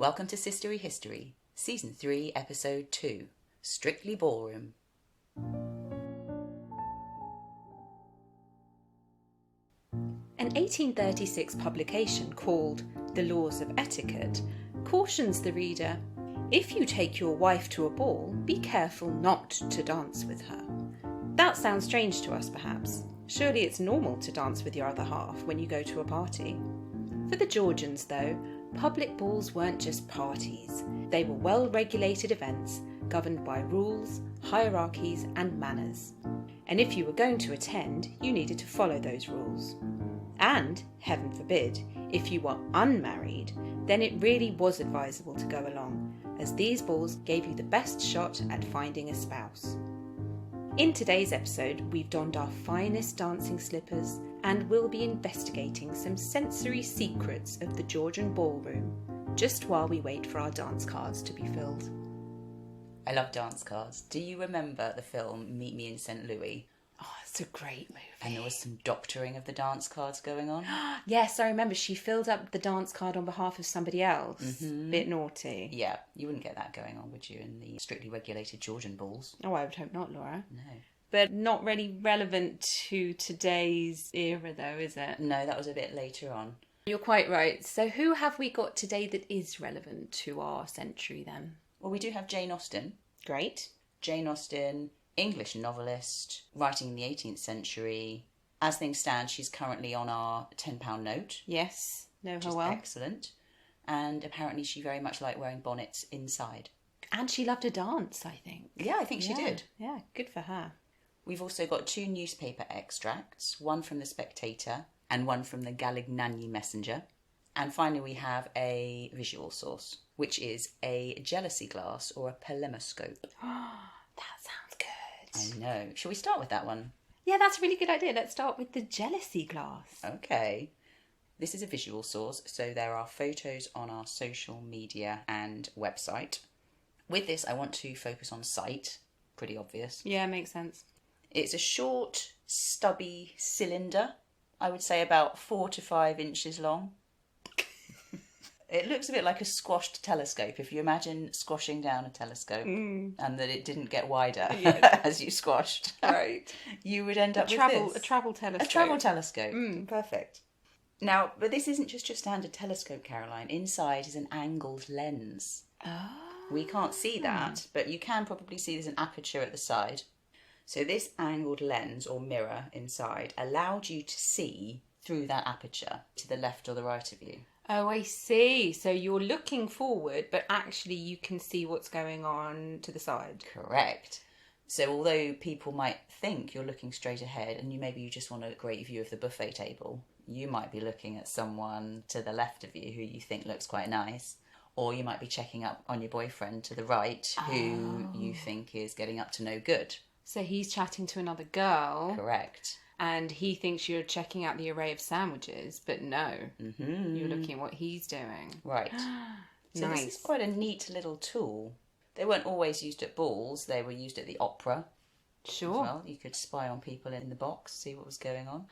Welcome to Sistory History, Season 3, Episode 2, Strictly Ballroom. An 1836 publication called The Laws of Etiquette cautions the reader, if you take your wife to a ball, be careful not to dance with her. That sounds strange to us, perhaps. Surely it's normal to dance with your other half when you go to a party. For the Georgians, though, public balls weren't just parties. They were well-regulated events governed by rules, hierarchies and manners. And if you were going to attend, you needed to follow those rules. And, heaven forbid, if you were unmarried, then it really was advisable to go along, as these balls gave you the best shot at finding a spouse. In today's episode, we've donned our finest dancing slippers and we'll be investigating some sensory secrets of the Georgian ballroom, just while we wait for our dance cards to be filled. I love dance cards. Do you remember the film Meet Me in St. Louis? Oh, it's a great movie. And there was some doctoring of the dance cards going on? Yes, I remember. She filled up the dance card on behalf of somebody else. Mm-hmm. Bit naughty. Yeah, you wouldn't get that going on, would you, in the strictly regulated Georgian balls? Oh, I would hope not, Laura. No. But not really relevant to today's era, though, is it? No, that was a bit later on. You're quite right. So who have we got today that is relevant to our century, then? Well, we do have Jane Austen. Great. Jane Austen, English novelist, writing in the 18th century. As things stand, she's currently on our £10 note. Yes, know Which her is well. excellent. And apparently she very much liked wearing bonnets inside. And she loved to dance, I think. Yeah, I think she did. Yeah, good for her. We've also got 2 newspaper extracts, one from the Spectator and one from the Galignani Messenger. And finally we have a visual source, which is a jealousy glass or a polemoscope. That sounds good. I know. Shall we start with that one? Yeah, that's a really good idea. Let's start with the jealousy glass. Okay. This is a visual source, so there are photos on our social media and website. With this, I want to focus on sight. Pretty obvious. Yeah, makes sense. It's a short, stubby cylinder. I would say about 4 to 5 inches long. It looks a bit like a squashed telescope. If you imagine squashing down a telescope and that it didn't get wider as you squashed, Right. you would end up with this. A travel telescope. A travel telescope. Perfect. Now, but this isn't just your standard telescope, Caroline. Inside is an angled lens. Oh. We can't see that, but you can probably see there's an aperture at the side. So this angled lens or mirror inside allowed you to see through that aperture to the left or the right of you. Oh, I see. So you're looking forward, but actually you can see what's going on to the side. Correct. So although people might think you're looking straight ahead and maybe you just want a great view of the buffet table, you might be looking at someone to the left of you who you think looks quite nice. Or you might be checking up on your boyfriend to the right who you think is getting up to no good. So he's chatting to another girl. Correct. And he thinks you're checking out the array of sandwiches, but no, you're looking at what he's doing. Right. So Nice. This is quite a neat little tool. They weren't always used at balls. They were used at the opera. Sure. As well. You could spy on people in the box, see what was going on.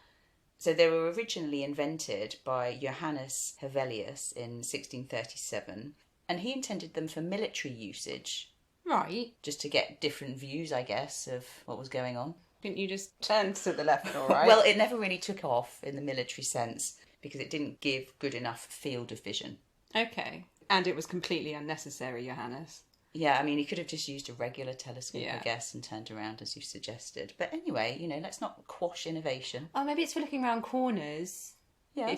So they were originally invented by Johannes Hevelius in 1637, and he intended them for military usage. Right. Just to get different views, I guess, of what was going on. Didn't you just turn to the left or right? Well, it never really took off in the military sense because it didn't give good enough field of vision. Okay. And it was completely unnecessary, Johannes. Yeah, I mean, he could have just used a regular telescope, Yeah. I guess, and turned around as you suggested. But anyway, let's not quash innovation. Oh, maybe it's for looking around corners. Yeah.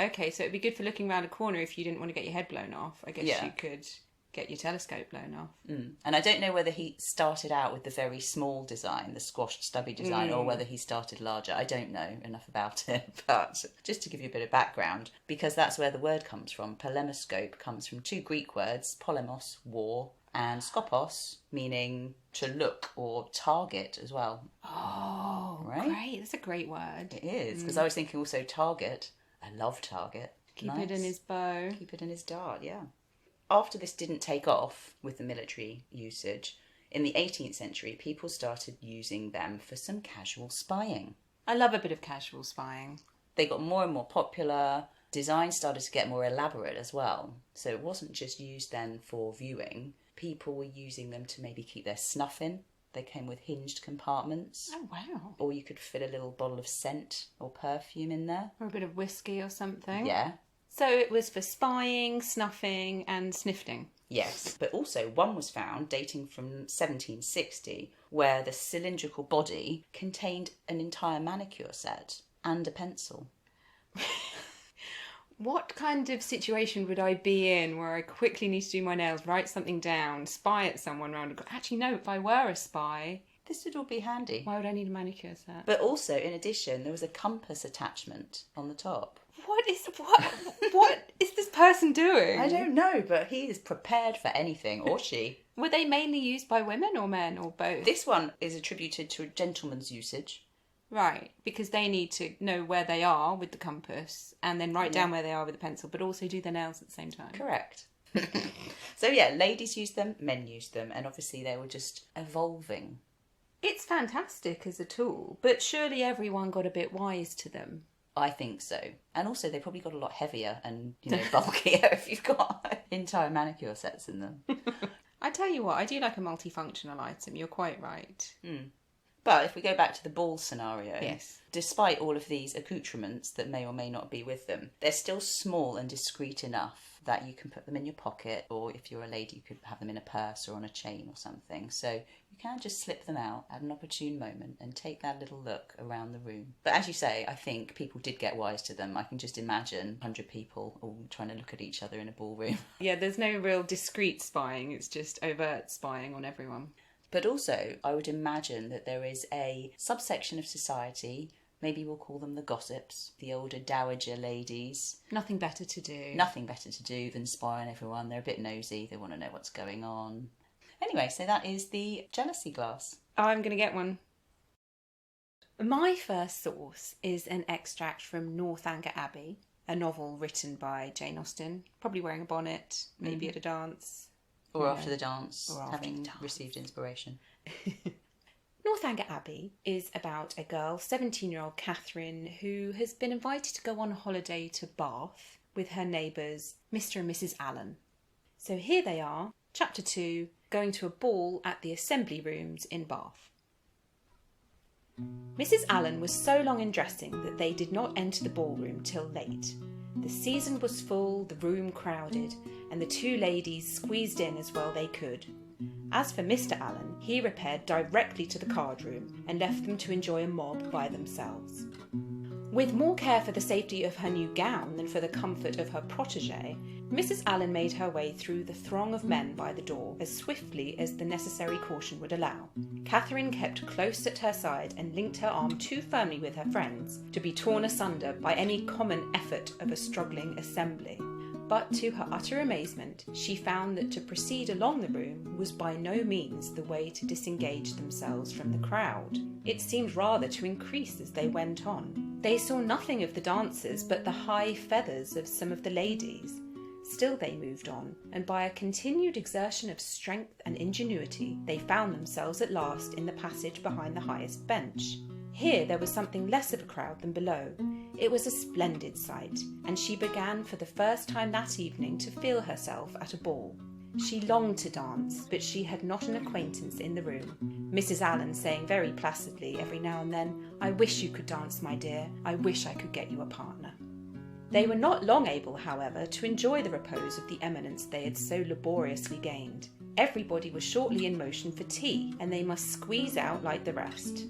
Okay, so it'd be good for looking around a corner if you didn't want to get your head blown off. I guess you could get your telescope blown off. And I don't know whether he started out with the very small design, the squashed stubby design, or whether he started larger. I don't know enough about it, but just to give you a bit of background, because that's where the word comes from. Polemoscope comes from 2 Greek words, polemos, war, and skopos, meaning to look or target as well. Oh, Right? Great. That's a great word. It is, because I was thinking also target. I love target. Keep Nice. it in his bow. Keep it in his dart, yeah. After this didn't take off with the military usage, in the 18th century, people started using them for some casual spying. I love a bit of casual spying. They got more and more popular, design started to get more elaborate as well. So it wasn't just used then for viewing. People were using them to maybe keep their snuff in. They came with hinged compartments. Oh, wow. Or you could fill a little bottle of scent or perfume in there. Or a bit of whiskey or something. Yeah. So it was for spying, snuffing and snifting. Yes, but also one was found dating from 1760 where the cylindrical body contained an entire manicure set and a pencil. What kind of situation would I be in where I quickly need to do my nails, write something down, spy at someone around? Actually, no, if I were a spy... This would all be handy. Why would I need a manicure set? But also, in addition, there was a compass attachment on the top. What is this person doing? I don't know, but he is prepared for anything, or she. Were they mainly used by women or men or both? This one is attributed to a gentleman's usage. Right, because they need to know where they are with the compass and then write down where they are with the pencil, but also do their nails at the same time. Correct. So yeah, ladies used them, men used them, and obviously they were just evolving. It's fantastic as a tool, but surely everyone got a bit wise to them. I think so. And also they probably got a lot heavier and, bulkier if you've got entire manicure sets in them. I tell you what, I do like a multifunctional item, you're quite right. But if we go back to the ball scenario, yes, despite all of these accoutrements that may or may not be with them, they're still small and discreet enough that you can put them in your pocket, or if you're a lady, you could have them in a purse or on a chain or something. So you can just slip them out at an opportune moment and take that little look around the room. But as you say, I think people did get wise to them. I can just imagine 100 people all trying to look at each other in a ballroom. Yeah, there's no real discreet spying, it's just overt spying on everyone. But also, I would imagine that there is a subsection of society, maybe we'll call them the gossips, the older dowager ladies. Nothing better to do. Nothing better to do than spy on everyone. They're a bit nosy, they want to know what's going on. Anyway, so that is the jealousy glass. I'm going to get one. My first source is an extract from Northanger Abbey, a novel written by Jane Austen, probably wearing a bonnet, maybe at a dance. Or after the dance, or having received inspiration. Northanger Abbey is about a girl, 17-year-old Catherine, who has been invited to go on holiday to Bath with her neighbours, Mr. and Mrs. Allen. So here they are, Chapter 2, going to a ball at the Assembly Rooms in Bath. Mrs. Allen was so long in dressing that they did not enter the ballroom till late. The season was full, the room crowded, and the two ladies squeezed in as well they could. As for Mr. Allen, he repaired directly to the card room and left them to enjoy a mob by themselves. With more care for the safety of her new gown than for the comfort of her protégé, Mrs. Allen made her way through the throng of men by the door as swiftly as the necessary caution would allow. Catherine kept close at her side and linked her arm too firmly with her friend's to be torn asunder by any common effort of a struggling assembly. But to her utter amazement, she found that to proceed along the room was by no means the way to disengage themselves from the crowd. It seemed rather to increase as they went on. They saw nothing of the dancers but the high feathers of some of the ladies. Still they moved on, and by a continued exertion of strength and ingenuity, they found themselves at last in the passage behind the highest bench. Here there was something less of a crowd than below. It was a splendid sight, and she began for the first time that evening to feel herself at a ball. She longed to dance, but she had not an acquaintance in the room, Mrs. Allen saying very placidly every now and then, "I wish you could dance, my dear. I wish I could get you a partner." They were not long able, however, to enjoy the repose of the eminence they had so laboriously gained. Everybody was shortly in motion for tea, and they must squeeze out like the rest.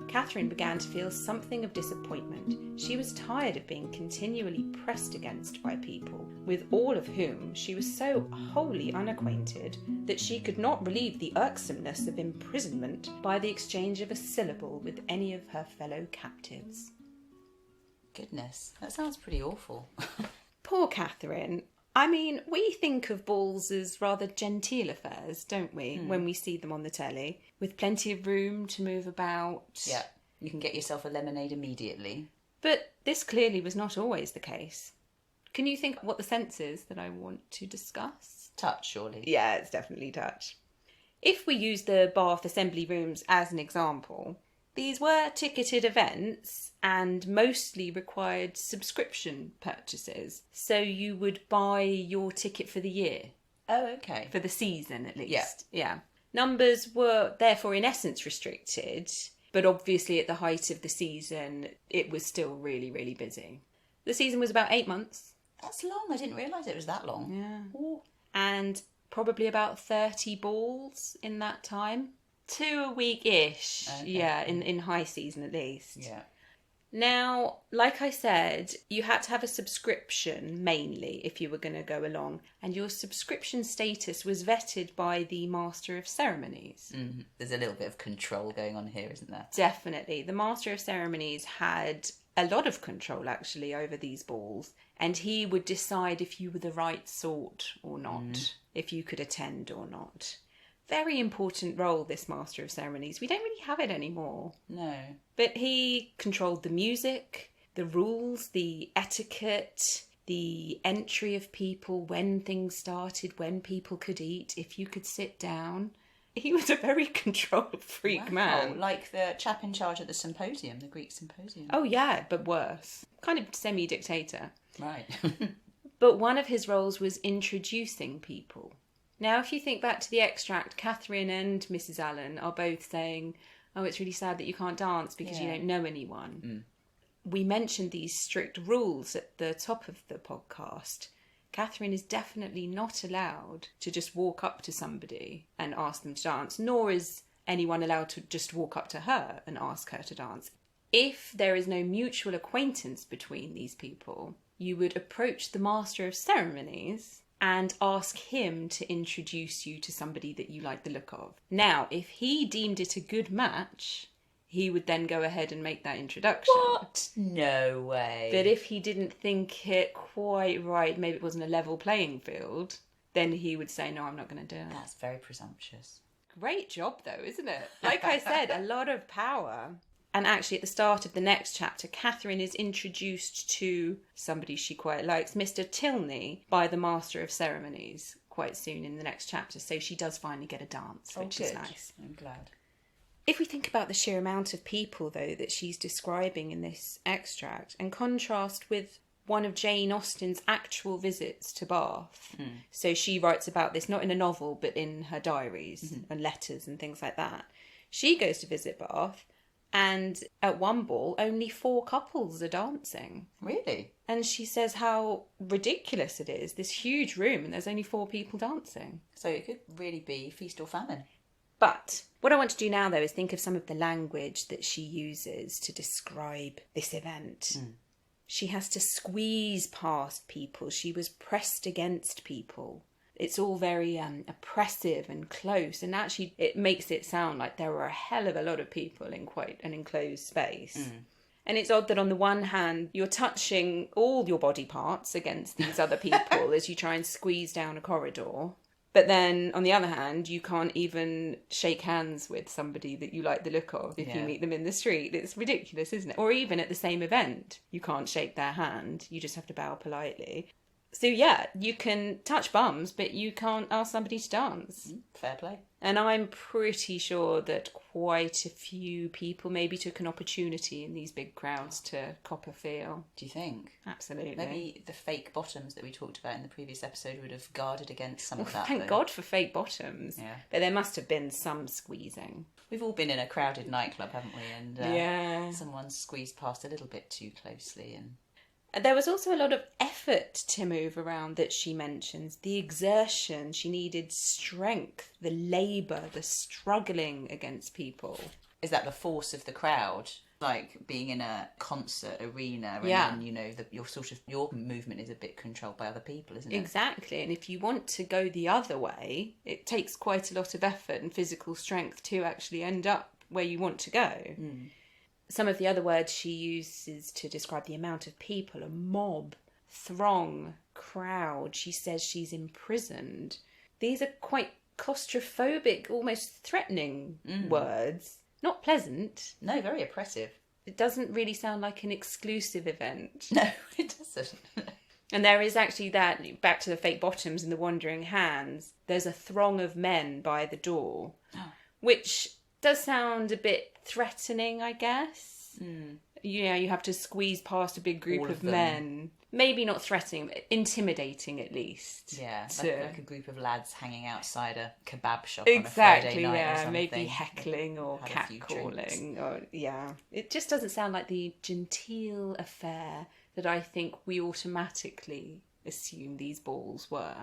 Catherine began to feel something of disappointment. She was tired of being continually pressed against by people, with all of whom she was so wholly unacquainted that she could not relieve the irksomeness of imprisonment by the exchange of a syllable with any of her fellow captives. Goodness, that sounds pretty awful. Poor Catherine. I mean, we think of balls as rather genteel affairs, don't we, when we see them on the telly, with plenty of room to move about. Yeah, you can get yourself a lemonade immediately. But this clearly was not always the case. Can you think what the sense is that I want to discuss? Touch, surely. Yeah, it's definitely touch. If we use the Bath Assembly Rooms as an example, These were ticketed events and mostly required subscription purchases. So you would buy your ticket for the year. Oh, okay. For the season, at least. Yeah. Numbers were therefore in essence restricted, but obviously at the height of the season, it was still really, really busy. The season was about 8 months. That's long. I didn't realise it was that long. Yeah. Ooh. And probably about 30 balls in that time. 2 a week-ish. Okay. Yeah, in high season at least. Yeah. Now, like I said, you had to have a subscription mainly if you were going to go along, and your subscription status was vetted by the Master of Ceremonies. Mm-hmm. There's a little bit of control going on here, isn't there? Definitely. The Master of Ceremonies had a lot of control actually over these balls, and he would decide if you were the right sort or not, if you could attend or not. Very important role, this Master of Ceremonies. We don't really have it anymore. No. But he controlled the music, the rules, the etiquette, the entry of people, when things started, when people could eat, if you could sit down. He was a very control freak man. Like the chap in charge at the symposium, the Greek symposium. Oh yeah, but worse. Kind of semi-dictator. Right. But one of his roles was introducing people. Now, if you think back to the extract, Catherine and Mrs. Allen are both saying, oh, it's really sad that you can't dance because you don't know anyone. Mm. We mentioned these strict rules at the top of the podcast. Catherine is definitely not allowed to just walk up to somebody and ask them to dance, nor is anyone allowed to just walk up to her and ask her to dance. If there is no mutual acquaintance between these people, you would approach the Master of Ceremonies and ask him to introduce you to somebody that you like the look of. Now, if he deemed it a good match, he would then go ahead and make that introduction. What? No way. But if he didn't think it quite right, maybe it wasn't a level playing field, then he would say, no, I'm not going to do it. That's very presumptuous. Great job, though, isn't it? Like I said, a lot of power. And actually, at the start of the next chapter, Catherine is introduced to somebody she quite likes, Mr. Tilney, by the Master of Ceremonies quite soon in the next chapter. So she does finally get a dance, which is nice. I'm glad. If we think about the sheer amount of people, though, that she's describing in this extract, and contrast with one of Jane Austen's actual visits to Bath. So she writes about this not in a novel, but in her diaries and letters and things like that. She goes to visit Bath, and at one ball, only 4 couples are dancing. Really? And she says how ridiculous it is, this huge room, and there's only 4 people dancing. So it could really be feast or famine. But what I want to do now, though, is think of some of the language that she uses to describe this event. She has to squeeze past people. She was pressed against people. It's all very oppressive and close. And actually, it makes it sound like there were a hell of a lot of people in quite an enclosed space. And it's odd that on the one hand, you're touching all your body parts against these other people as you try and squeeze down a corridor. But then, on the other hand, you can't even shake hands with somebody that you like the look of if you meet them in the street. It's ridiculous, isn't it? Or even at the same event, you can't shake their hand. You just have to bow politely. So yeah, you can touch bums, but you can't ask somebody to dance. Fair play. And I'm pretty sure that quite a few people maybe took an opportunity in these big crowds to cop a feel. Do you think? Absolutely. Maybe the fake bottoms that we talked about in the previous episode would have guarded against some of that. Thank God for fake bottoms. Yeah. But there must have been some squeezing. We've all been in a crowded nightclub, haven't we? And someone squeezed past a little bit too closely. And there was also a lot of effort to move around that she mentions. The exertion, she needed strength, the labour, the struggling against people. Is that the force of the crowd? Like being in a concert arena and then, you know, your movement is a bit controlled by other people, isn't it? Exactly. And if you want to go the other way, it takes quite a lot of effort and physical strength to actually end up where you want to go. Some of the other words she uses to describe the amount of people, a mob, throng, crowd. She says she's imprisoned. These are quite claustrophobic, almost threatening words. Not pleasant. No, very oppressive. It doesn't really sound like an exclusive event. No, it doesn't. And there is actually that, back to the fake bottoms and the wandering hands, there's a throng of men by the door, which Does sound a bit threatening, I guess. Mm. You have to squeeze past a big group All of of them. men. Maybe not threatening, but intimidating at least. Yeah, to- like a group of lads hanging outside a kebab shop Exactly, on a Friday night or yeah. something. Maybe heckling or Had a few drinks. catcalling. Or, yeah. It just doesn't sound like the genteel affair that I think we automatically assume these balls were.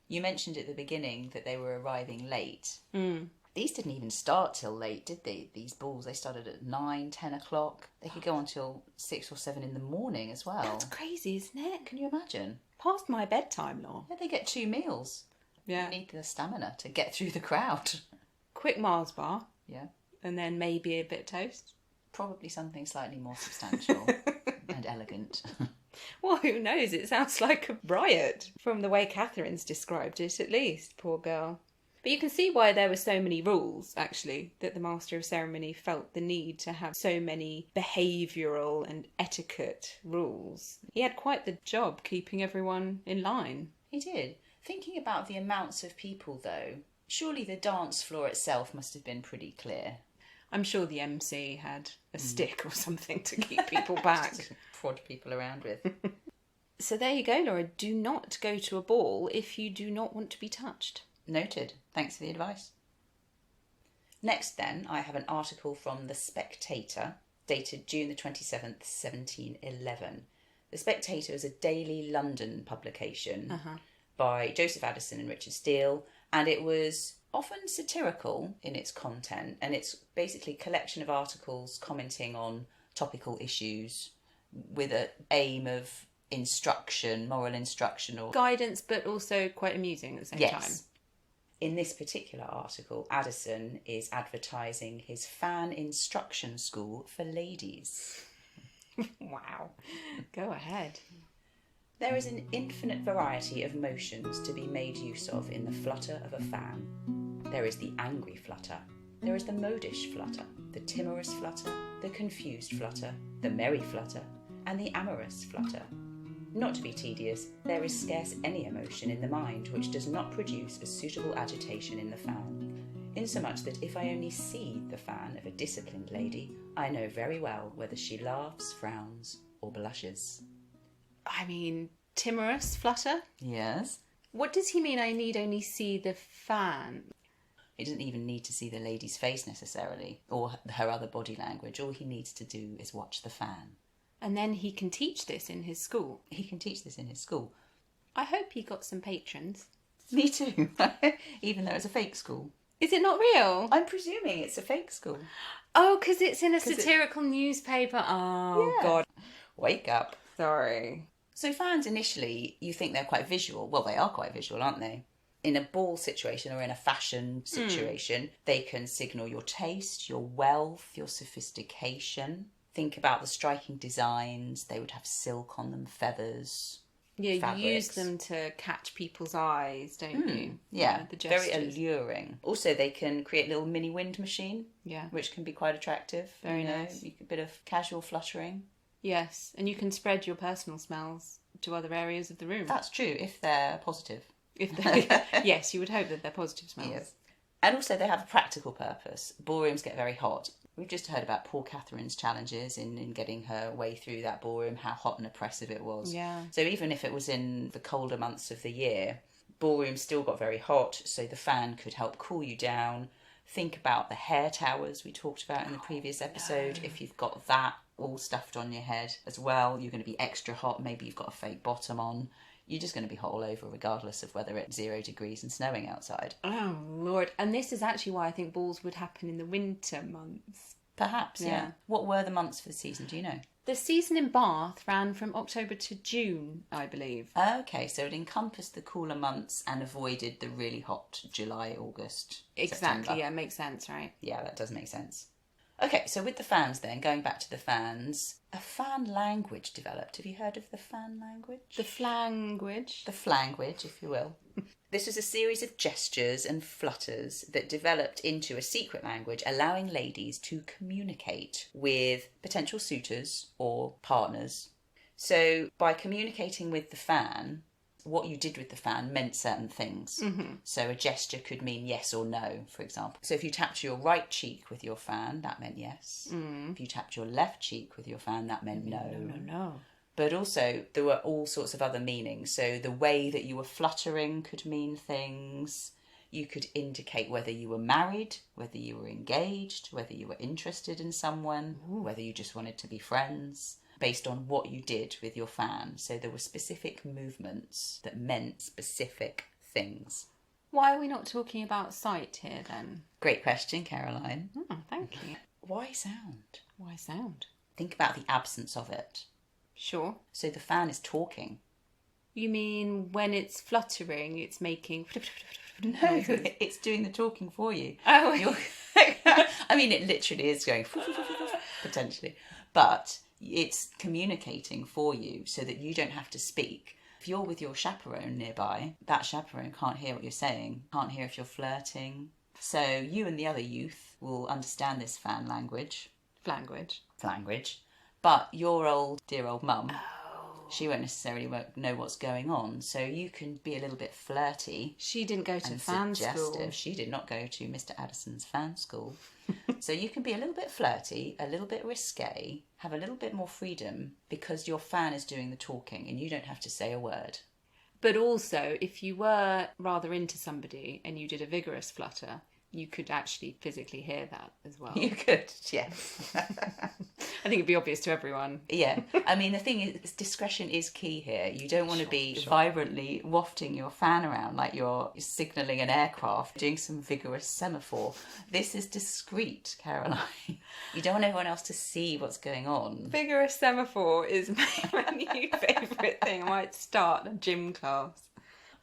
You mentioned at the beginning that they were arriving late. Mm. These didn't even start till late, did they? These balls, they started at 9, 10 o'clock. They could go on till 6 or 7 in the morning as well. That's crazy, isn't it? Can you imagine? Past my bedtime, Law. Yeah, they get 2 meals. Yeah. You need the stamina to get through the crowd. Quick Mars bar. Yeah. And then maybe a bit of toast. Probably something slightly more substantial and elegant. Well, who knows? It sounds like a riot from the way Catherine's described it, at least. Poor girl. But you can see why there were so many rules, actually, that the Master of Ceremony felt the need to have so many behavioural and etiquette rules. He had quite the job keeping everyone in line. He did. Thinking about the amounts of people, though, surely the dance floor itself must have been pretty clear. I'm sure the MC had a stick or something to keep people back. Just to prod people around with. So there you go, Laura. Do not go to a ball if you do not want to be touched. Noted. Thanks for the advice. Next then, I have an article from The Spectator, dated June the 27th, 1711. The Spectator is a daily London publication by Joseph Addison and Richard Steele, and it was often satirical in its content, and it's basically a collection of articles commenting on topical issues with an aim of instruction, moral instruction, or Guidance, but also quite amusing at the same time. In this particular article, Addison is advertising his fan instruction school for ladies. Wow. Go ahead. There is an infinite variety of motions to be made use of in the flutter of a fan. There is the angry flutter. There is the modish flutter, the timorous flutter, the confused flutter, the merry flutter, and the amorous flutter. Not to be tedious, there is scarce any emotion in the mind which does not produce a suitable agitation in the fan, insomuch that if I only see the fan of a disciplined lady, I know very well whether she laughs, frowns, or blushes. I mean, timorous flutter? Yes. What does he mean I need only see the fan? He doesn't even need to see the lady's face necessarily, or her other body language. All he needs to do is watch the fan. And then he can teach this in his school. He can teach this in his school. I hope he got some patrons. Me too. Even though it's a fake school. Is it not real? I'm presuming it's a fake school. Oh, because it's in a satirical newspaper. Oh, Yeah. God. Wake up. Sorry. So fans initially, you think they're quite visual. Well, they are quite visual, aren't they? In a ball situation or in a fashion situation, they can signal your taste, your wealth, your sophistication. Think about the striking designs. They would have silk on them, feathers. Yeah, fabrics. you use them to catch people's eyes, don't you? Yeah, the very gestures. alluring. Also, they can create a little mini wind machine, Yeah. which can be quite attractive. Very nice. A bit of casual fluttering. Yes, and you can spread your personal smells to other areas of the room. That's true, if they're positive. If they, yes, you would hope that they're positive smells. Yes. And also they have a practical purpose. Ballrooms get very hot. We've just heard about poor Catherine's challenges in getting her way through that ballroom, how hot and oppressive it was. Yeah. So even if it was in the colder months of the year, ballrooms still got very hot, so the fan could help cool you down. Think about the hair towers we talked about in the previous episode. No. If you've got that all stuffed on your head as well, you're going to be extra hot. Maybe you've got a fake bottom on. You're just going to be hot all over, regardless of whether it's 0 degrees and snowing outside. Oh, Lord. And this is actually why I think balls would happen in the winter months. Perhaps, yeah. What were the months for the season, do you know? The season in Bath ran from October to June, I believe. Okay, so it encompassed the cooler months and avoided the really hot July, August, Exactly, September. yeah, makes sense, right? Yeah, that does make sense. Okay, so with the fans then, going back to the fans, a fan language developed. Have you heard of the fan language? The flanguage. The flanguage, if you will. This was a series of gestures and flutters that developed into a secret language, allowing ladies to communicate with potential suitors or partners. So by communicating with the fan, what you did with the fan meant certain things. Mm-hmm. So a gesture could mean yes or no, for example. So if you tapped your right cheek with your fan, that meant yes. If you tapped your left cheek with your fan, that meant no. No. But also, there were all sorts of other meanings. So the way that you were fluttering could mean things. You could indicate whether you were married, whether you were engaged, whether you were interested in someone, whether you just wanted to be friends, based on what you did with your fan. So there were specific movements that meant specific things. Why are we not talking about sight here then? Great question, Caroline. Oh, thank you. Why sound? Why sound? Think about the absence of it. Sure. So the fan is talking. You mean when it's fluttering, it's making... No, it's doing the talking for you. Oh. I mean, it literally is going potentially. But it's communicating for you so that you don't have to speak. If you're with your chaperone nearby, that chaperone can't hear what you're saying, can't hear if you're flirting. So you and the other youth will understand this fan language. Language. But your dear old mum, she won't necessarily know what's going on. So you can be a little bit flirty. She didn't go to fan school. She did not go to Mr. Addison's fan school. So you can be a little bit flirty, a little bit risque, have a little bit more freedom because your fan is doing the talking and you don't have to say a word. But also, if you were rather into somebody and you did a vigorous flutter, you could actually physically hear that as well. You could, yes. I think it'd be obvious to everyone. Yeah. I mean, the thing is, discretion is key here. You don't want to be vibrantly wafting your fan around like you're signalling an aircraft, doing some vigorous semaphore. This is discreet, Caroline. You don't want everyone else to see what's going on. Vigorous semaphore is my new favourite thing. I might start a gym class.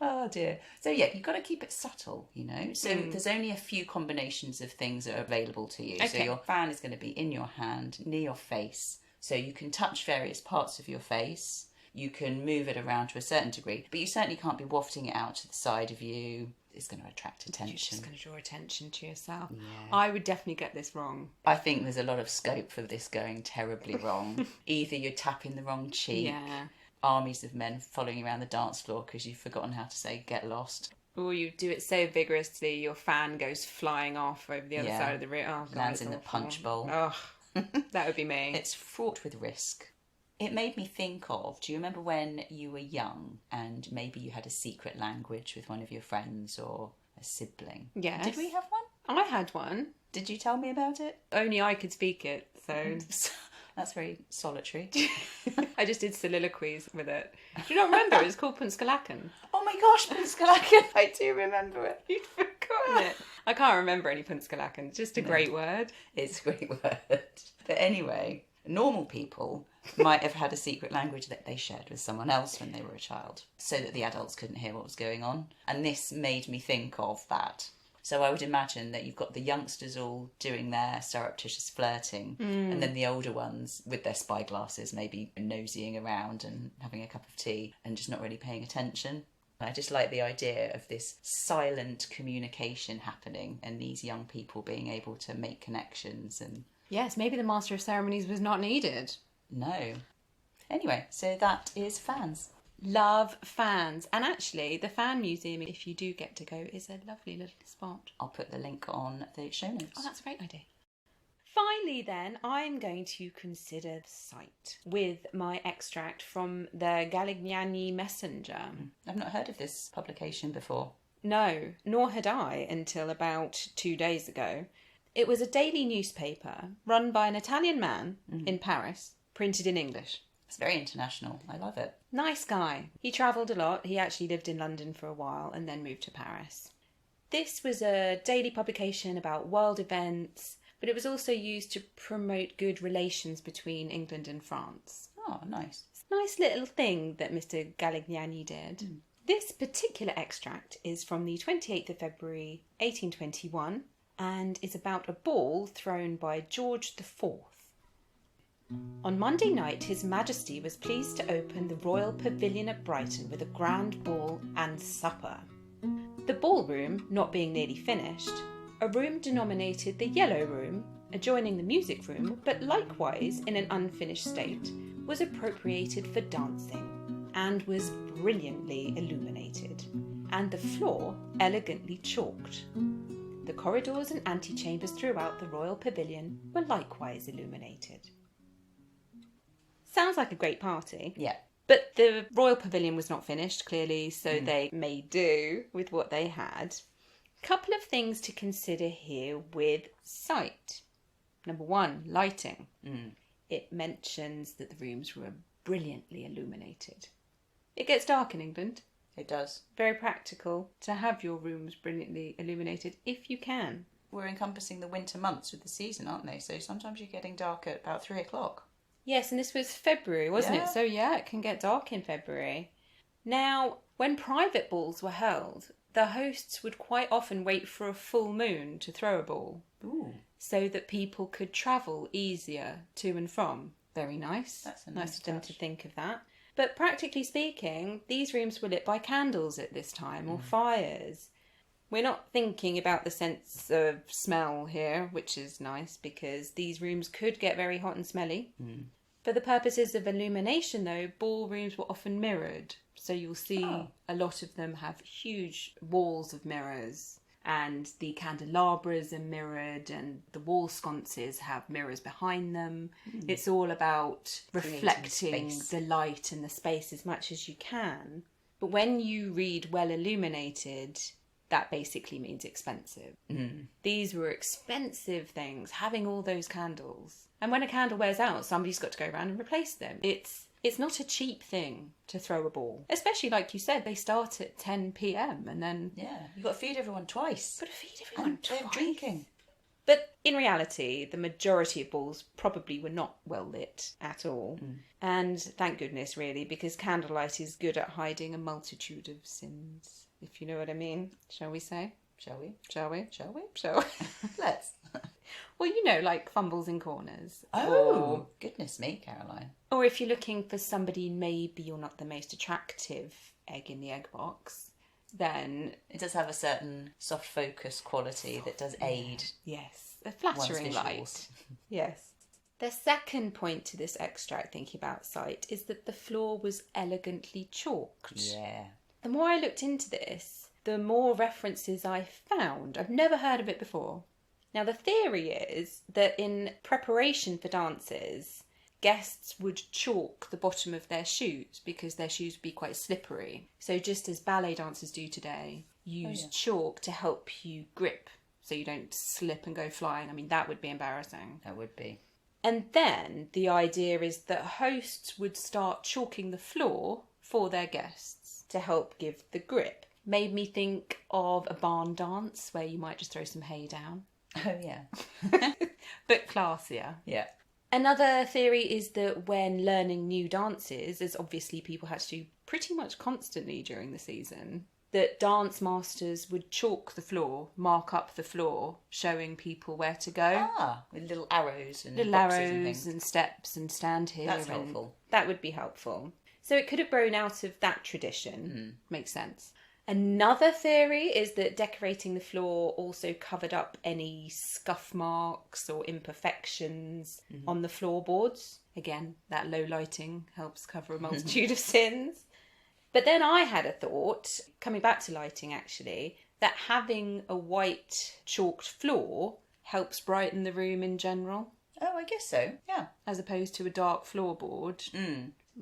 Oh dear. So yeah, you've got to keep it subtle, you know. So there's only a few combinations of things that are available to you. Okay. So your fan is going to be in your hand, near your face. So you can touch various parts of your face. You can move it around to a certain degree, but you certainly can't be wafting it out to the side of you. It's going to attract attention. You're just going to draw attention to yourself. Yeah. I would definitely get this wrong. I think there's a lot of scope for this going terribly wrong. Either you're tapping the wrong cheek. Yeah. Armies of men following around the dance floor because you've forgotten how to say get lost. Or you do it so vigorously your fan goes flying off over the other side of the room. Oh, God, lands in the punch bowl. Oh, that would be me. It's fraught with risk. It made me think of, do you remember when you were young and maybe you had a secret language with one of your friends or a sibling? Yes. Did we have one? I had one. Did you tell me about it? Only I could speak it, so... That's very solitary. I just did soliloquies with it. Do you not remember? It was called Punskalakan. Oh my gosh, Punskalakan. I do remember it. You'd forgotten it. I can't remember any Punskalakan. It's just a great word. It's a great word. But anyway, normal people might have had a secret language that they shared with someone else when they were a child, so that the adults couldn't hear what was going on. And this made me think of that. So I would imagine that you've got the youngsters all doing their surreptitious flirting, and then the older ones with their spyglasses maybe nosying around and having a cup of tea and just not really paying attention. I just like the idea of this silent communication happening and these young people being able to make connections. And yes, maybe the Master of Ceremonies was not needed. No. Anyway, so that is fans. Love fans. And actually, the Fan Museum, if you do get to go, is a lovely little spot. I'll put the link on the show notes. Oh, that's a great idea. Finally then, I'm going to consider sight with my extract from the Galignani Messenger. I've not heard of this publication before. No, nor had I until about 2 days ago. It was a daily newspaper run by an Italian man in Paris, printed in English. It's very international. I love it. Nice guy. He travelled a lot. He actually lived in London for a while and then moved to Paris. This was a daily publication about world events, but it was also used to promote good relations between England and France. Oh, nice. It's a nice little thing that Mr. Galignani did. This particular extract is from the 28th of February 1821 and is about a ball thrown by George IV. On Monday night, His Majesty was pleased to open the Royal Pavilion at Brighton with a grand ball and supper. The ballroom not being nearly finished, a room denominated the Yellow Room, adjoining the music room, but likewise in an unfinished state, was appropriated for dancing, and was brilliantly illuminated, and the floor elegantly chalked. The corridors and antechambers throughout the royal pavilion were likewise illuminated. Sounds like a great party. Yeah. But the royal pavilion was not finished, clearly, so they made do with what they had. Couple of things to consider here with sight. Number one, lighting. It mentions that the rooms were brilliantly illuminated. It gets dark in England. It does. Very practical to have your rooms brilliantly illuminated if you can. We're encompassing the winter months with the season, aren't they? So sometimes you're getting dark at about 3 o'clock. Yes, and this was February, wasn't Yeah. it? So yeah, it can get dark in February. Now, when private balls were held, the hosts would quite often wait for a full moon to throw a ball. Ooh. So that people could travel easier to and from. Very nice. That's a nice nice of them touch. to think of that. But practically speaking, these rooms were lit by candles at this time, or fires. We're not thinking about the sense of smell here, which is nice because these rooms could get very hot and smelly. For the purposes of illumination, though, ballrooms were often mirrored. So you'll see a lot of them have huge walls of mirrors, and the candelabras are mirrored, and the wall sconces have mirrors behind them. It's all about reflecting space. the light and the space as much as you can. But when you read well illuminated, that basically means expensive. These were expensive things, having all those candles. And when a candle wears out, somebody's got to go around and replace them. It's not a cheap thing to throw a ball. Especially, like you said, they start at 10 p.m. and then... Yeah, you've got to feed everyone twice. Got to feed everyone And they're twice. drinking. But in reality, the majority of balls probably were not well lit at all. And thank goodness, really, because candlelight is good at hiding a multitude of sins, if you know what I mean. Shall we say? Shall we? Shall we? Shall we? Shall we? Let's. Well, you know, like fumbles in corners. Oh, goodness me, Caroline. Or if you're looking for somebody, maybe you're not the most attractive egg in the egg box, then... It does have a certain soft focus quality that does aid. Yes, a flattering One's light. visuals. Yes. The second point to this extract, thinking about sight, is that the floor was elegantly chalked. Yeah. The more I looked into this, the more references I found. I've never heard of it before. Now, the theory is that in preparation for dances, guests would chalk the bottom of their shoes because their shoes would be quite slippery. So just as ballet dancers do today, use chalk to help you grip so you don't slip and go flying. I mean, that would be embarrassing. That would be. And then the idea is that hosts would start chalking the floor for their guests to help give the grip. Made me think of a barn dance where you might just throw some hay down. Oh, yeah. But classier. Yeah. Another theory is that when learning new dances, as obviously people had to do pretty much constantly during the season, that dance masters would chalk the floor, mark up the floor, showing people where to go. Ah, with little arrows and Little boxes arrows and things. and steps and stand here. That's and helpful. That would be helpful. So it could have grown out of that tradition. Makes sense. Another theory is that decorating the floor also covered up any scuff marks or imperfections on the floorboards. Again, that low lighting helps cover a multitude of sins. But then I had a thought, coming back to lighting actually, that having a white chalked floor helps brighten the room in general, Oh, I guess so. Yeah. as opposed to a dark floorboard.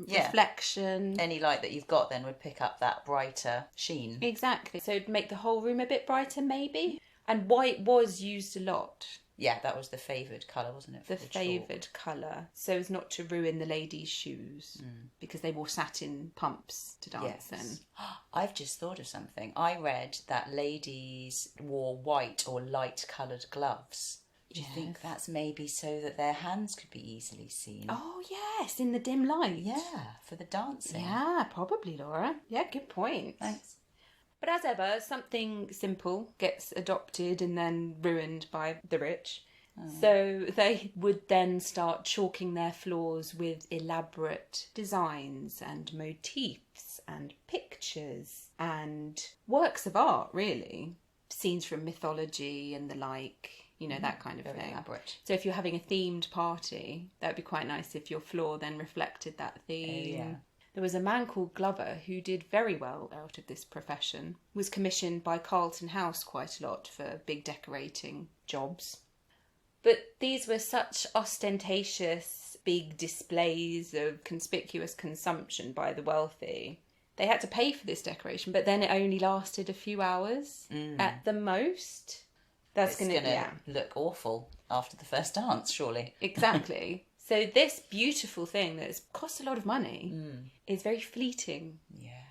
Yeah. Reflection. Any light that you've got then would pick up that brighter sheen. Exactly. So it'd make the whole room a bit brighter, maybe. And white was used a lot. Yeah, that was the favoured colour, wasn't it? For The chalk? favoured colour, so as not to ruin the ladies' shoes, because they wore satin pumps to dance in. Yes. I've just thought of something. I read that ladies wore white or light coloured gloves. Do you think that's maybe so that their hands could be easily seen? Oh, yes, in the dim light. Yeah, for the dancing. Yeah, probably, Laura. Yeah, good point. Thanks. But as ever, something simple gets adopted and then ruined by the rich. So they would then start chalking their floors with elaborate designs and motifs and pictures and works of art, really. Scenes from mythology and the like, you know, that kind of Very thing. elaborate. So if you're having a themed party, that would be quite nice if your floor then reflected that theme. yeah. There was a man called Glover who did very well out of this profession, was commissioned by Carlton House quite a lot for big decorating jobs. But these were such ostentatious, big displays of conspicuous consumption by the wealthy. They had to pay for this decoration, but then it only lasted a few hours at the most. That's going to look awful after the first dance, surely. Exactly. So this beautiful thing that's cost a lot of money is very fleeting. Yeah.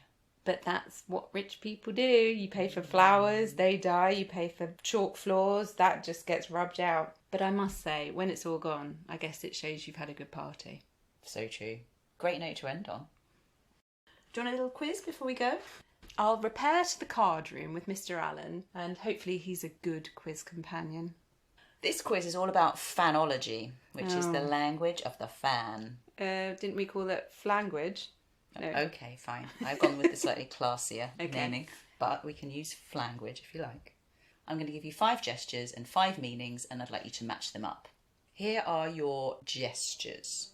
But that's what rich people do. You pay for flowers, they die. You pay for chalk floors, that just gets rubbed out. But I must say, when it's all gone, I guess it shows you've had a good party. So true. Great note to end on. Do you want a little quiz before we go? I'll repair to the card room with Mr. Allen, and hopefully he's a good quiz companion. This quiz is all about fanology, which is the language of the fan. Didn't we call it flanguage? No. Okay, fine. I've gone with the slightly classier naming, but we can use flanguage if you like. I'm going to give you 5 gestures and 5 meanings, and I'd like you to match them up. Here are your gestures.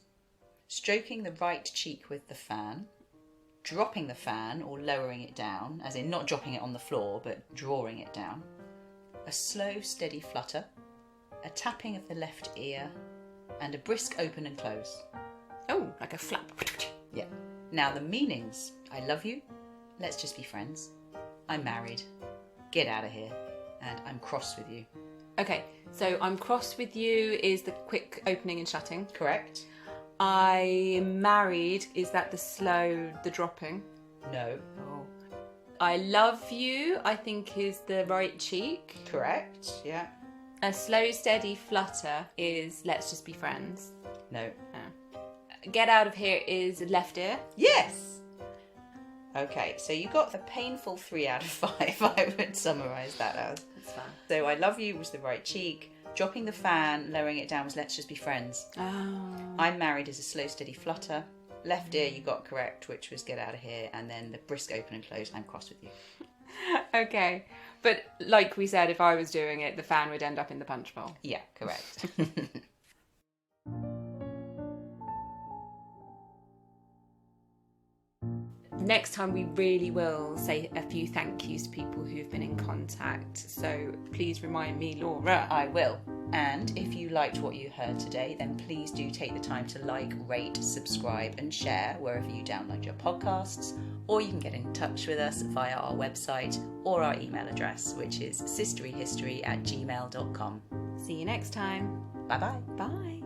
Stroking the right cheek with the fan, dropping the fan or lowering it down, as in not dropping it on the floor, but drawing it down. A slow, steady flutter, a tapping of the left ear, and a brisk open and close. Oh, like a flap. Yeah. Now the meanings. I love you. Let's just be friends. I'm married. Get out of here. And I'm cross with you. Okay, so I'm cross with you is the quick opening and shutting. Correct. I'm married, is that the dropping? No. Oh. I love you, I think is the right cheek. Correct, yeah. A slow, steady flutter is let's just be friends. No. Oh. Get out of here is left ear. Yes! Okay, so you got a painful 3 out of 5, I would summarise that as. That's fine. So I love you was the right cheek. Dropping the fan, lowering it down was let's just be friends. Oh. I'm married is a slow, steady flutter. Left ear you got correct, which was get out of here. And then the brisk open and close, I'm cross with you. Okay. But like we said, if I was doing it, the fan would end up in the punch bowl. Yeah, correct. Next time we really will say a few thank yous to people who've been in contact. So please remind me, Laura. I will. And if you liked what you heard today, then please do take the time to like, rate, subscribe and share wherever you download your podcasts. Or you can get in touch with us via our website or our email address, which is sistoryhistory@gmail.com. See you next time. Bye-bye. Bye.